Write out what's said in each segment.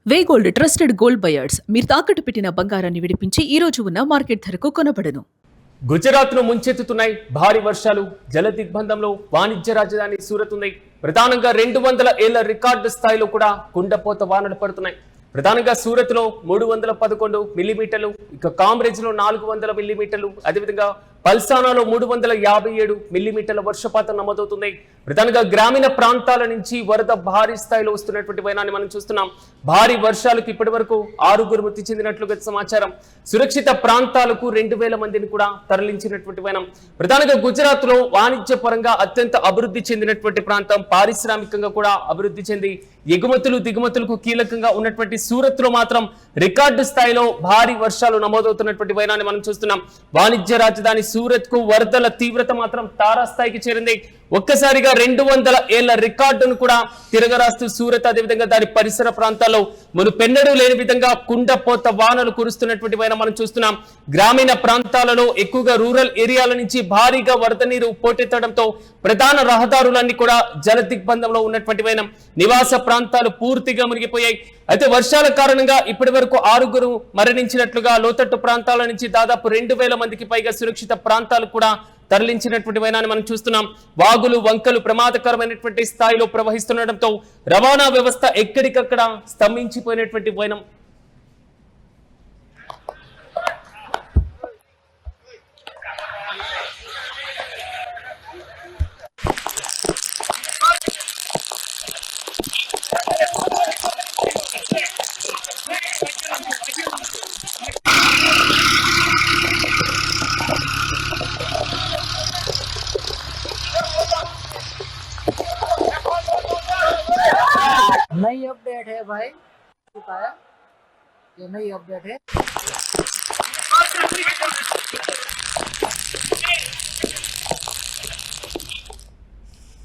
వే gold trusted gold buyers మీరు తాకట్టు పెట్టిన బంగారాన్ని విడిపించి ఈ రోజు ఉన్న మార్కెట్ ధరకు కొనబడను. గుజరాత్ను ముంచెత్తుతున్నాయి భారీ వర్షాలు. జల దిగ్బంధంలో వాణిజ్య రాజధాని సూరత్ ఉంది. ప్రధానంగా 200 ఏళ్ల రికార్డు స్థాయిలో కూడా కుండపోత వానలు పడుతున్నాయి. ప్రధానంగా సూరత్ లో 311 మిల్లీమీటర్లు, ఇక కామ్రేజ్ లో 400 మిల్లీమీటర్లు, అదేవిధంగా పల్సానాలో 357 మిల్లీమీటర్ల వర్షపాతం నమోదవుతుంది. ప్రధానంగా గ్రామీణ ప్రాంతాల నుంచి వరద భారీ స్థాయిలో వస్తున్నటువంటి వైనాన్ని మనం చూస్తున్నాం. భారీ వర్షాలకు ఇప్పటి వరకు 6 మృతి చెందినట్లుగా సమాచారం. సురక్షిత ప్రాంతాలకు 2000 మందిని కూడా తరలించినటువంటి వైనం. ప్రధానంగా గుజరాత్ లో వాణిజ్య పరంగా అత్యంత అభివృద్ధి చెందినటువంటి ప్రాంతం, పారిశ్రామికంగా కూడా అభివృద్ధి చెంది ఎగుమతులు దిగుమతులకు కీలకంగా ఉన్నటువంటి సూరత్ లో మాత్రం రికార్డు స్థాయిలో భారీ వర్షాలు నమోదవుతున్నటువంటి వైనాన్ని మనం చూస్తున్నాం. వాణిజ్య రాజధాని సూరత్ కు వరదల తీవ్రత మాత్రం తారాస్థాయికి చేరింది. ఒక్కసారిగా 200 ఏళ్ల రికార్డును కూడా తిరగరాస్తూ సూరత్, అదేవిధంగా దాని పరిసర ప్రాంతాల్లో మునుపెన్నడూ లేని విధంగా కుండపోత వానలు కురుస్తున్నటువంటి వైన మనం చూస్తున్నాం. గ్రామీణ ప్రాంతాలలో ఎక్కువగా రూరల్ ఏరియాల నుంచి భారీగా వరద నీరు పోటెత్తడంతో ప్రధాన రహదారులన్నీ కూడా జల దిగ్బంధంలో ఉన్నటువంటి వైనం. నివాస ప్రాంతాలు పూర్తిగా మునిగిపోయాయి. అయితే వర్షాల కారణంగా ఇప్పటి వరకు 6 మరణించినట్లుగా, లోతట్టు ప్రాంతాల నుంచి దాదాపు 2000 మందికి పైగా సురక్షిత ప్రాంతాలు కూడా తరలించినటువంటి వైనాన్ని మనం చూస్తున్నాం. వాగులు వంకలు ప్రమాదకరమైనటువంటి స్థాయిలో ప్రవహిస్తుండటంతో రవాణా వ్యవస్థ ఎక్కడికక్కడ స్తంభించిపోయినటువంటి వైనం. नई अपडेट है भाई, चुका है ये नई अपडेट है।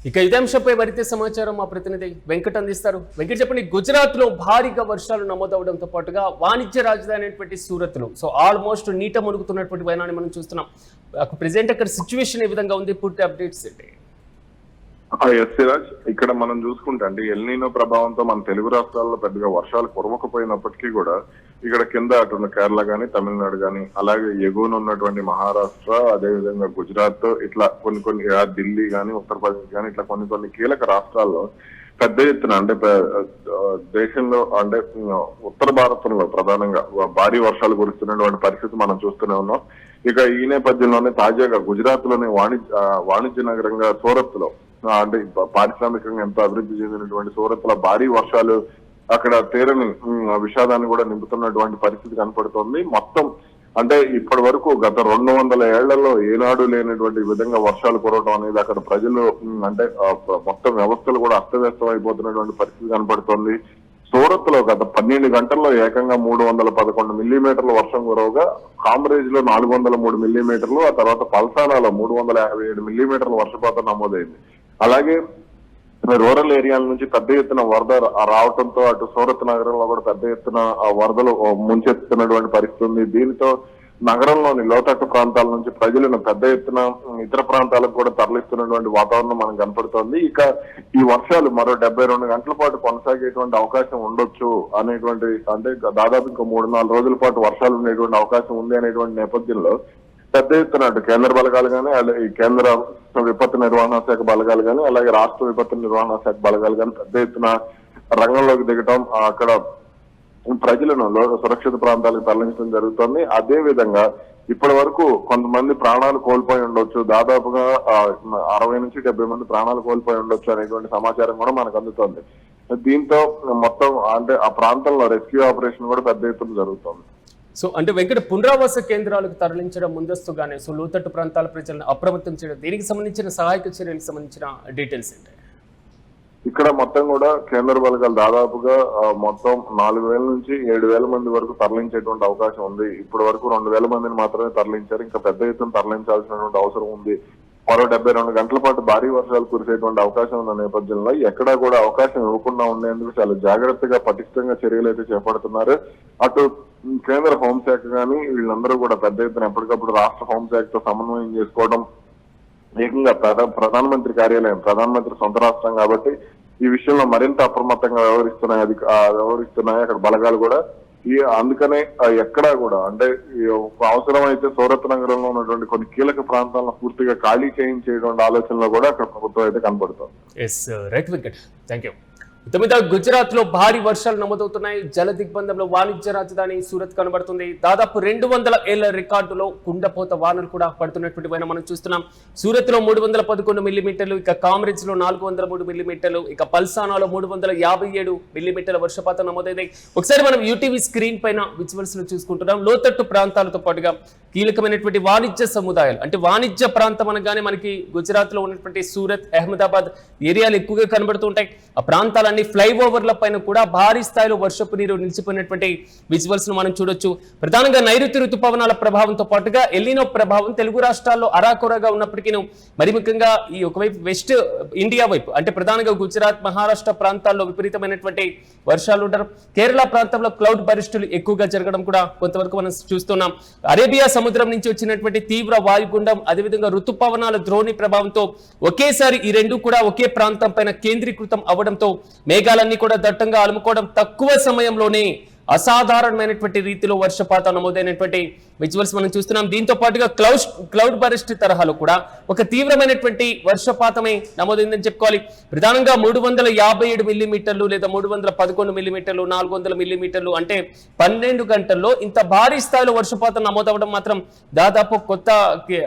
ఇక ఇదే అంశంపై మరింత సమాచారం మా ప్రతినిధి వెంకట్ అందిస్తారు. వెంకట్ చెప్పండి, గుజరాత్ లో భారీగా వర్షాలు నమోదవడంతో పాటుగా వాణిజ్య రాజధాని అయినటువంటి సూరత్ లో ఆల్మోస్ట్ నీట మునుగుతున్నటువంటి వైనాన్ని మనం చూస్తున్నాం. ప్రెసెంట్ అక్కడ సిచ్యువేషన్ ఏ విధంగా ఉంది, పూర్తి అప్డేట్స్ ఏంటి? ఎస్ సిరాజ్, ఇక్కడ మనం చూసుకుంటే అంటే ఎల్నీనో ప్రభావంతో మన తెలుగు రాష్ట్రాల్లో పెద్దగా వర్షాలు కురవకపోయినప్పటికీ కూడా ఇక్కడ కింద అటు కేరళ గానీ, తమిళనాడు గానీ, అలాగే ఎగువన ఉన్నటువంటి మహారాష్ట్ర, అదేవిధంగా గుజరాత్, ఇట్లా కొన్ని ఢిల్లీ గానీ, ఉత్తరప్రదేశ్ గానీ, ఇట్లా కొన్ని కీలక రాష్ట్రాల్లో పెద్ద ఎత్తున అంటే దేశంలో అంటే ఉత్తర భారతంలో ప్రధానంగా భారీ వర్షాలు కురుస్తున్నటువంటి పరిస్థితి మనం చూస్తూనే ఉన్నాం. ఇక ఈ నేపథ్యంలోనే తాజాగా గుజరాత్ లోని వాణిజ్య నగరంగా సూరత్ లో అంటే పారిశ్రామికంగా ఎంతో అభివృద్ధి చెందినటువంటి సూరత్ లో భారీ వర్షాలు అక్కడ తీరని విషాదాన్ని కూడా నింపుతున్నటువంటి పరిస్థితి కనపడుతోంది. మొత్తం అంటే ఇప్పటి వరకు గత 200 ఏళ్లలో ఏనాడు లేనటువంటి విధంగా వర్షాలు కురవడం అనేది అక్కడ ప్రజలు అంటే మొత్తం వ్యవస్థలు కూడా అస్తవ్యస్తం అయిపోతున్నటువంటి పరిస్థితి కనపడుతోంది. సూరత్ లో గత 12 గంటల్లో ఏకంగా 311 మిల్లీమీటర్ల వర్షం కురవగా, కామ్రేజ్ లో 403 మిల్లీమీటర్లు, ఆ తర్వాత పల్సానాలో 357 మిల్లీమీటర్ల వర్షపాతం నమోదైంది. అలాగే రూరల్ ఏరియాల నుంచి పెద్ద ఎత్తున వరద రావడంతో అటు సూరత్ నగరంలో కూడా పెద్ద ఎత్తున వరదలు ముంచెత్తుతున్నటువంటి పరిస్థితి ఉంది. దీనితో నగరంలోని లోతట్టు ప్రాంతాల నుంచి ప్రజలను పెద్ద ఎత్తున ఇతర ప్రాంతాలకు కూడా తరలిస్తున్నటువంటి వాతావరణం మనకు కనపడుతోంది. ఇక ఈ వర్షాలు మరో 72 గంటల పాటు కొనసాగేటువంటి అవకాశం ఉండొచ్చు అనేటువంటి, అంటే దాదాపు ఇంకా 3-4 రోజుల పాటు వర్షాలు ఉండేటువంటి అవకాశం ఉంది అనేటువంటి నేపథ్యంలో పెద్ద ఎత్తున అటు కేంద్ర బలగాలు కానీ, ఈ కేంద్ర విపత్తు నిర్వహణ శాఖ బలగాలు కానీ, అలాగే రాష్ట్ర విపత్తు నిర్వహణ శాఖ బలగాలు కానీ పెద్ద ఎత్తున రంగంలోకి దిగటం, అక్కడ ప్రజలను సురక్షిత ప్రాంతాలకు తరలించడం జరుగుతుంది. అదే విధంగా ఇప్పటి వరకు కొంతమంది ప్రాణాలు కోల్పోయి ఉండొచ్చు, దాదాపుగా 60 నుంచి 70 మంది ప్రాణాలు కోల్పోయి ఉండొచ్చు అనేటువంటి సమాచారం కూడా మనకు అందుతోంది. దీంతో మొత్తం అంటే ఆ ప్రాంతంలో రెస్క్యూ ఆపరేషన్ కూడా పెద్ద ఎత్తున జరుగుతుంది. అంటే వెంకట, పునరావాస కేంద్రాలకు తరలించడం ముందస్తుగానే లోతట్టు ప్రాంతాల ప్రజలను అప్రమత్తం చేయడం, దీనికి సంబంధించిన సహాయక చర్యలకు సంబంధించిన డీటెయిల్స్ ఏంటి? ఇక్కడ మొత్తం కూడా కేంద్ర బలగాలు దాదాపుగా మొత్తం 4000 నుంచి 7000 మంది వరకు తరలించేటువంటి అవకాశం ఉంది. ఇప్పటి వరకు 2000 మందిని మాత్రమే తరలించారు. ఇంకా పెద్ద ఎత్తున తరలించాల్సినటువంటి అవసరం ఉంది. మరో 72 గంటల పాటు భారీ వర్షాలు కురిసేటువంటి అవకాశం ఉన్న నేపథ్యంలో ఎక్కడా కూడా అవకాశం ఇవ్వకుండా ఉండేందుకు చాలా జాగ్రత్తగా పటిష్టంగా చర్యలు అయితే చేపడుతున్నారు. అటు కేంద్ర హోంశాఖ కానీ వీళ్ళందరూ కూడా పెద్ద ఎత్తున ఎప్పటికప్పుడు రాష్ట్ర హోంశాఖతో సమన్వయం చేసుకోవడం, ఏకంగా ప్రధానమంత్రి కార్యాలయం, ప్రధానమంత్రి సొంత రాష్ట్రం కాబట్టి ఈ విషయంలో మరింత అప్రమత్తంగా వ్యవహరిస్తున్నాయి అక్కడ బలగాలు కూడా. అందుకనే ఎక్కడా కూడా అంటే అవసరమైతే సూరత్ నగరంలో ఉన్నటువంటి కొన్ని కీలక ప్రాంతాలను పూర్తిగా ఖాళీ చేయించేటువంటి ఆలోచనలో కూడా అక్కడ ప్రభుత్వం అయితే కనపడుతుంది. Yes right Venkat, thank you. తొమ్మిది గుజరాత్ లో భారీ వర్షాలు నమోదవుతున్నాయి. జల దిగ్బంధంలో వాణిజ్య రాజధాని సూరత్ కనబడుతుంది. దాదాపు 200 ఏళ్ల రికార్డులో కుండపోత వానలు కూడా పడుతున్నటువంటి పైన మనం చూస్తున్నాం. సూరత్ లో 311 మిల్లీమీటర్లు, ఇక కామ్రేజ్ లో 403 మిల్లీమీటర్లు, ఇక పల్సానాలో 357 మిల్లీమీటర్ల వర్షపాతం నమోదైంది. ఒకసారి మనం యూటీవీ స్క్రీన్ పైన విజువల్స్ లో చూసుకుంటున్నాం. లోతట్టు ప్రాంతాలతో పాటుగా కీలకమైనటువంటి వాణిజ్య సముదాయాలు, అంటే వాణిజ్య ప్రాంతం అనగానే మనకి గుజరాత్ లో ఉన్నటువంటి సూరత్, అహ్మదాబాద్ ఏరియాలు ఎక్కువగా కనబడుతుంటాయి. ఆ ప్రాంతాలన్నీ ఫ్లైఓవర్ల పైన కూడా భారీ స్థాయిలో వర్షపు నీరు నిలిచిపోయినటువంటి విజువల్స్ ను మనం చూడొచ్చు. ప్రధానంగా నైరుతి ఋతుపవనాల ప్రభావంతో పాటుగా ఎల్నినో ప్రభావం తెలుగు రాష్ట్రాల్లో అరాకొరగా ఉన్నప్పటికీ మరి ముఖ్యంగా ఈ ఒకవైపు వెస్ట్ ఇండియా వైపు అంటే ప్రధానంగా గుజరాత్, మహారాష్ట్ర ప్రాంతాల్లో విపరీతమైనటువంటి వర్షాలు ఉండడం, కేరళ ప్రాంతంలో క్లౌడ్ బరిస్టులు ఎక్కువగా జరగడం కూడా కొంతవరకు మనం చూస్తున్నాం. అరేబియా సముద్రం నుంచి వచ్చినటువంటి తీవ్ర వాయుగుండం, అదేవిధంగా ఋతుపవనాల ద్రోణి ప్రభావంతో ఒకేసారి ఈ రెండు కూడా ఒకే ప్రాంతం పైన కేంద్రీకృతం అవ్వడంతో మేఘాలన్నీ కూడా దట్టంగా అలుముకోవడం, తక్కువ సమయంలోనే అసాధారణమైనటువంటి రీతిలో వర్షపాతం నమోదైనటువంటి విజువల్స్ మనం చూస్తున్నాం. దీంతో పాటుగా క్లౌడ్ బరిస్ట్ తరహాలో కూడా ఒక తీవ్రమైనటువంటి వర్షపాతమే నమోదైందని చెప్పుకోవాలి. ప్రధానంగా 357 మిల్లీమీటర్లు లేదా 311 మిల్లీమీటర్లు, 400 మిల్లీమీటర్లు అంటే 12 గంటల్లో ఇంత భారీ స్థాయిలో వర్షపాతం నమోదవడం మాత్రం దాదాపు కొత్త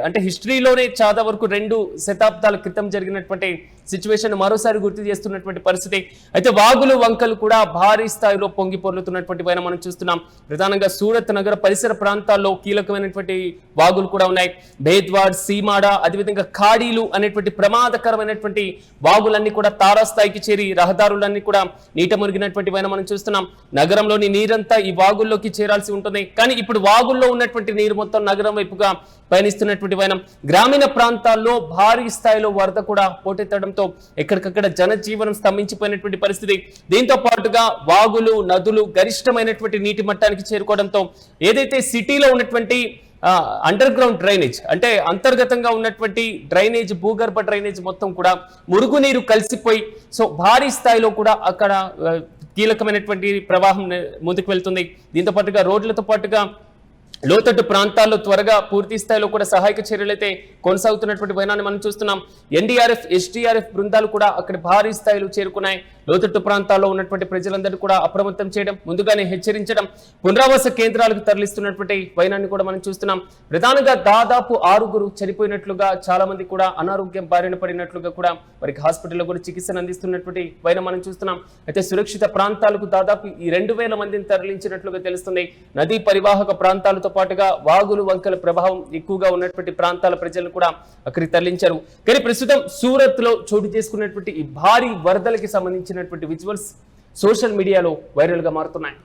అంటే హిస్టరీలోనే చాలా వరకు 2 శతాబ్దాల క్రితం జరిగినటువంటి సిచ్యువేషన్ మరోసారి గుర్తు చేస్తున్నటువంటి పరిస్థితి. అయితే వాగులు వంకలు కూడా భారీ స్థాయిలో పొంగి పొర్లుతున్నటువంటి పైన మనం చూస్తున్నాం. ప్రధానంగా సూరత్ నగర పరిసర ప్రాంతాల్లో కీలకమైనటువంటి వాగులు కూడా ఉన్నాయి. భేద్వాడ్, సీమాడ, అదేవిధంగా ఖాడీలు అనేటువంటి ప్రమాదకరమైనటువంటి వాగులన్నీ కూడా తారాస్థాయికి చేరి రహదారులన్నీ కూడా నీట మునిగినటువంటి పైన మనం చూస్తున్నాం. నగరంలోని నీరంతా ఈ వాగుల్లోకి చేరాల్సి ఉంటుంది. కానీ ఇప్పుడు వాగుల్లో ఉన్నటువంటి నీరు మొత్తం నగరం వైపుగా పయనిస్తున్నటువంటి పైన గ్రామీణ ప్రాంతాల్లో భారీ స్థాయిలో వరద కూడా పోటెత్తడంతో ఎక్కడికక్కడ జనజీవనం స్తంభించిపోయినటువంటి పరిస్థితి. దీంతో పాటుగా వాగులు, నదులు గరిష్టమైనటువంటి నీటి మట్టానికి చేరుకోవడంతో ఏదైతే సిటీలో ఉన్నటువంటి అండర్ గ్రౌండ్ డ్రైనేజ్ అంటే అంతర్గతంగా ఉన్నటువంటి డ్రైనేజ్, భూగర్భ డ్రైనేజ్ మొత్తం కూడా మురుగునీరు కలిసిపోయి సో భారీ స్థాయిలో కూడా అక్కడ కీలకమైనటువంటి ప్రవాహం ముందుకు వెళ్తుంది. దీంతో పాటుగా రోడ్లతో పాటుగా లోతట్టు ప్రాంతాల్లో త్వరగా పూర్తి స్థాయిలో కూడా సహాయక చర్యలైతే కొనసాగుతున్నటువంటి వైనాన్ని మనం చూస్తున్నాం. ఎన్డీఆర్ఎఫ్, ఎస్డీఆర్ఎఫ్ బృందాలు కూడా అక్కడ భారీ స్థాయిలో చేరుకున్నాయి. లోతట్టు ప్రాంతాల్లో ఉన్నటువంటి ప్రజలందరూ కూడా అప్రమత్తం చేయడం, ముందుగానే హెచ్చరించడం, పునరావాస కేంద్రాలకు తరలిస్తున్నటువంటి వైనాన్ని కూడా మనం చూస్తున్నాం. ప్రధానంగా దాదాపు 6 చనిపోయినట్లుగా, చాలా మంది కూడా అనారోగ్యం బారిన పడినట్లుగా కూడా వారికి హాస్పిటల్లో కూడా చికిత్సను అందిస్తున్నటువంటి వైనం మనం చూస్తున్నాం. అయితే సురక్షిత ప్రాంతాలకు దాదాపు ఈ 2000 మందిని తరలించినట్లుగా తెలుస్తుంది. నదీ పరివాహక ప్రాంతాలతో పాటుగా వాగులు వంకల ప్రభావం ఎక్కువగా ఉన్నటువంటి ప్రాంతాల ప్రజలను కూడా అక్కడికి తరలించారు. కానీ ప్రస్తుతం సూరత్ లో చోటు చేసుకున్నటువంటి ఈ భారీ వరదలకి సంబంధించినటువంటి విజువల్స్ సోషల్ మీడియాలో వైరల్ గా మారుతున్నాయి.